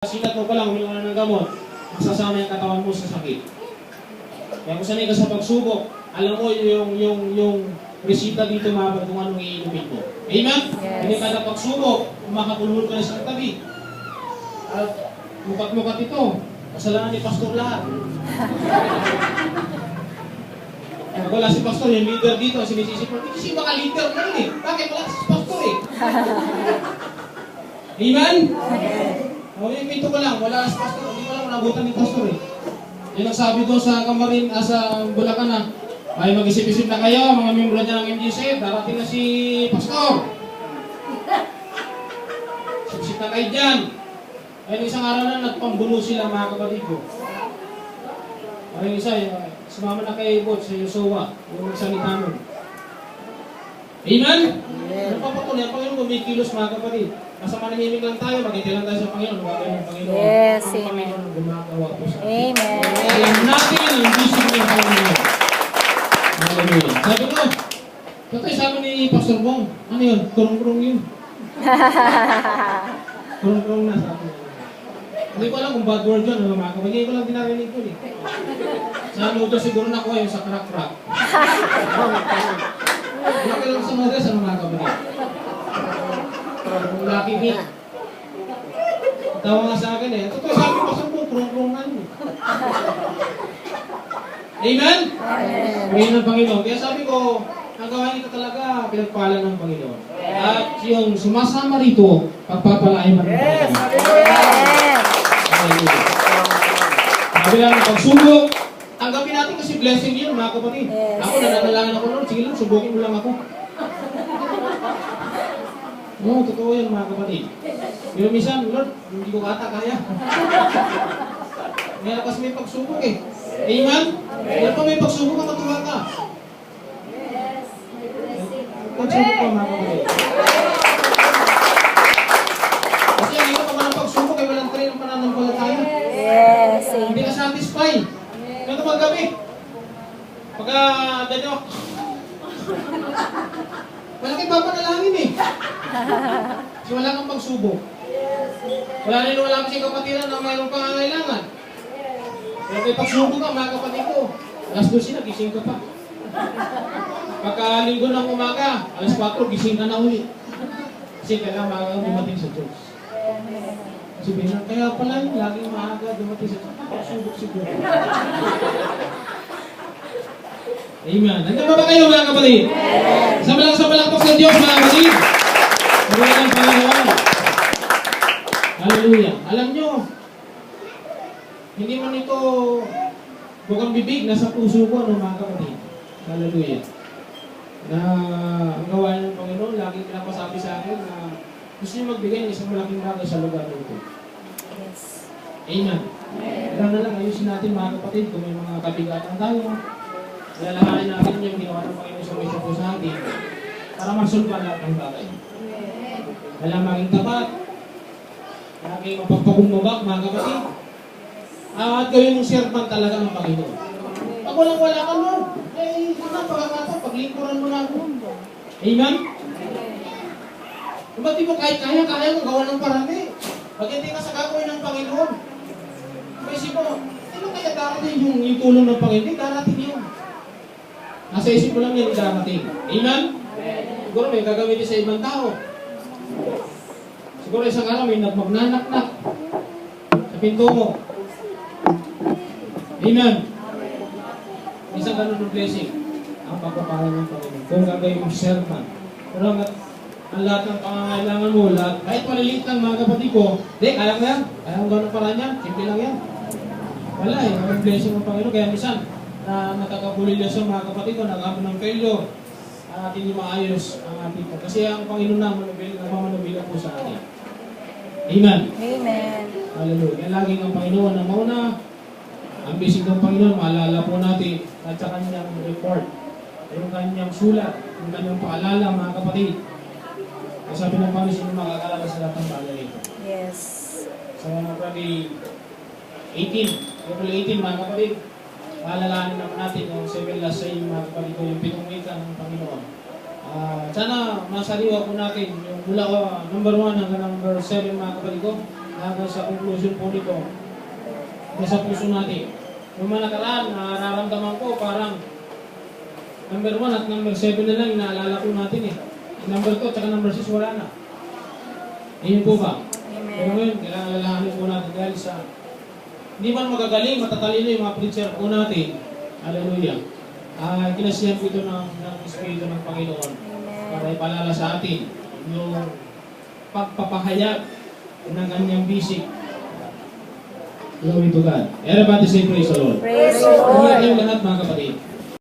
Silat mo pa lang, uminom ka ng gamot, masasama yung katawan mo sa sakit. Kaya kung sanay ka sa pagsubok, alam mo yung resita dito mabag kung anong iinumin mo. Amen? Yes. Hindi ka na pagsubok, makapulhul ka na sa katabi. At mukat-mukat ito, kasalanan ni Pastor lahat. Wala si Pastor, yung leader dito, sinisisip mo, hindi kasi baka leader na rin eh. Bakit? Wala si Pastor eh. Amen? O, yung pinto ko lang, wala si Pastor, hindi ko lang nabutan ni Pastor eh. Yan ang sabi doon sa Kamarin, sa Bulacan na, ay mag-isip-isip na kayo, mga membro niya ng MGC, darating na si Pastor. Sipsip na kayo dyan. Ay, isang araw na nagpambuno sila mga kapatid ko. Ay, isa, sumama na kay Bot sa Yosowa, yung magsalita nun. Amen? Ano pa po ito? Ang Panginoon kumikilos mga kapatid. Nasa manahimik lang tayo, magintay lang tayo sa Panginoon, magagay ng Panginoon. Yes, ang Panginoon ang gumagawa po sa atin. Amen. Alam natin ang vision ng Panginoon. Hallelujah. Sabi ko, patay sabi ni Pastor Bong, ano yun? Kurong-kurong yun. Kurong-kurong na sabi niya. Hindi ko alam kung bad word yun, ano mga kapatid. Hindi ko lang dinarinig ko eh. Sa luto siguro nakuha yung sa crack-crack. Laki lang sa mga ano mga kapatid. Lucky me. Tawa nga sa akin eh. Totoo sabi ko sa po, kurong-kurongan mo. Amen? Amen ng Panginoon. Kaya sabi ko, ang gawain ito talaga, pinagpala ng Panginoon. At yung sumasama rito, pagpapalain mo ng Panginoon. Hallelujah. Sabi lang ng pagsubok, tanggapin natin kasi blessing yun mga kapatid. Ako, nananalangan ako noon, sige lang, subukin mo lang ako. Oo, totoo yan mga kapatid. Pero minsan, Lord, hindi ko ata kaya. Meron kasi may pagsubok eh. Amen? Meron pa may pagsubok ka, matuwa ka. Pagsubok ka mga kapatid. Kasi ang ito pa man ang pagsubok ay walang train ang pananampalataya. Yes. Hindi ka satisfied. Ganito magabi. Pagka ganyan, malaki papanalangin eh. Kasi wala kang pagsubok. Wala kasi kapatiran na mayroong pangangailangan. Pero may pagsubok ka, mga kapatid ko. Alas 12 na, gising ka pa. Pagka linggo ng umaga, alas 4, gising ka na ulit. Kasi kailangan maaga dumating sa Diyos. Kasi bilang, kaya pala yung laging maaga dumating sa Diyos. Pagsubok siguro. Amen. Nandiyan ba kayo mga kapatid? Sa malakpak sa Diyos mga kapatid. Mabuhay ng Panginoon. Hallelujah. Alam nyo, hindi man ito bukang bibig, nasa puso ko mga kapatid. Hallelujah. Na ang gawain ng Panginoon, laging pinapasabi sa akin na gusto niyo magbigay ng isang malaking bagay sa lugar nito. Yes. Amen. Kaya na lang, ayusin natin mga kapatid kung may mga kabigatan tayo. Lalahanin natin yung ginawa ng Panginoon sa mission po sa atin para masulpan lahat ng bagay. Wala maging tapat, lagi mapagpakumbabak mga kapatid. At gawin mong servant talaga ng Panginoon. Pag walang-wala ka mo, eh, napakakata, paglingkuran mo na ako. Amen? Ba't di mo kahit kaya mo gawa ng parami? Pag hindi ka sa gagawin ng Panginoon, kasi mo, ano kaya darating yung tulong ng Panginoon? Darating yun. Nasa isip mo lang yan darating. Amen? Siguro may gagawin din sa ibang tao. Siguro isang araw may nagmagnanak-nak sa pinto mo. Amen? Isang ganun ng blessing ang pagpapala ng Panginoon. Kung gagawin mong servant. Pero ang lahat ng pangangailangan mo, kahit maliliit lang mga kapatid ko, kaya ko yan. Kaya kung gano'n paraan yan, simple lang yan. Wala eh, ang blessing ng Panginoon. Kaya minsan, na nakakapulila sa mga kapatid ko, nag-amon ng failure, at hindi maayos ang ating po. Kasi ang Panginoon na mamanubila po sa atin. Amen. Amen. Hallelujah. Kaya laging ang Panginoon na mauna, ang bisig ng Panginoon, maalala po natin at sa kanyang report, yung kanyang sulat, yung kanyang paalala mga kapatid. Kaya sabi ng Panginoon, sino makakalala sa lahat ng bagay nito? Yes. Sa April 18, mga kapatid, maalalahanin naman natin yung 7 last say mga kapatid ko, yung 7 wika ng Panginoon. Sana masaliwa po natin yung mula number 1 hanggang number 7 mga kapatid ko. hanggang sa conclusion po nito, sa puso natin. Yung mga nakaraan, nararamdaman ko parang number 1 at number 7 na lang inaalala ko natin eh. Number 2 at saka number 6 wala na. Ayun po ba? Pero Amen. ngayon, kailangan lalahanin po natin dahil sa hindi man magagaling, matatalino yung mga preacher po natin. Hallelujah. Kinasiyan po ito ng Espiritu ng Panginoon para ipalala sa atin yung pagpapahayag ng kanyang bisig. Glory to God. Everybody say praise the Lord. Praise the Kaya Lord. kayong lahat mga kapatid.